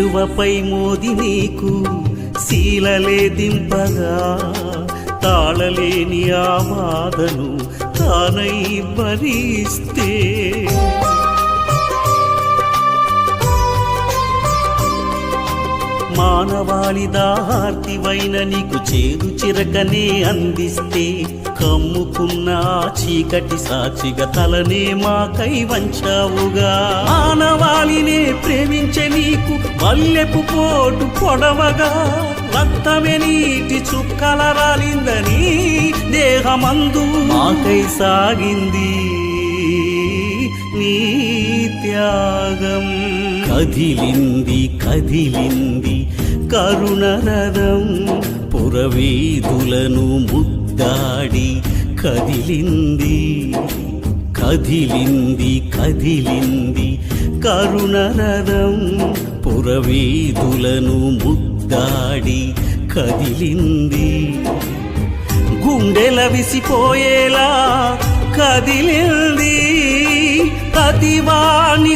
సిలువపై మోది నీకు శీలలే దింపగా తాళలేని ఆ బాధను తానై భరిస్తే మానవాళి దాహార్తివైన నీకు చేదు చిరకనే అందిస్తే కమ్ముకున్న చీకటి సాక్షిగా తలనే మాకై వంచావుగా మానవాళినే ప్రేమించే నీకు వల్లెపు పోటు పొడవగా రక్తమే నీటి చుక్కల రాలిందని దేహమందు మాకై సాగింది నీ త్యాగం కదిలింది కదిలింది కరుణరథం పురవీధులను ముద్దాడి కదిలింది కదిలింది కదిలింది కరుణరథం పురవీధులను ముద్దాడి కదిలింది గుండెల విసిపోయేలా కదిలింది ప్రతివాని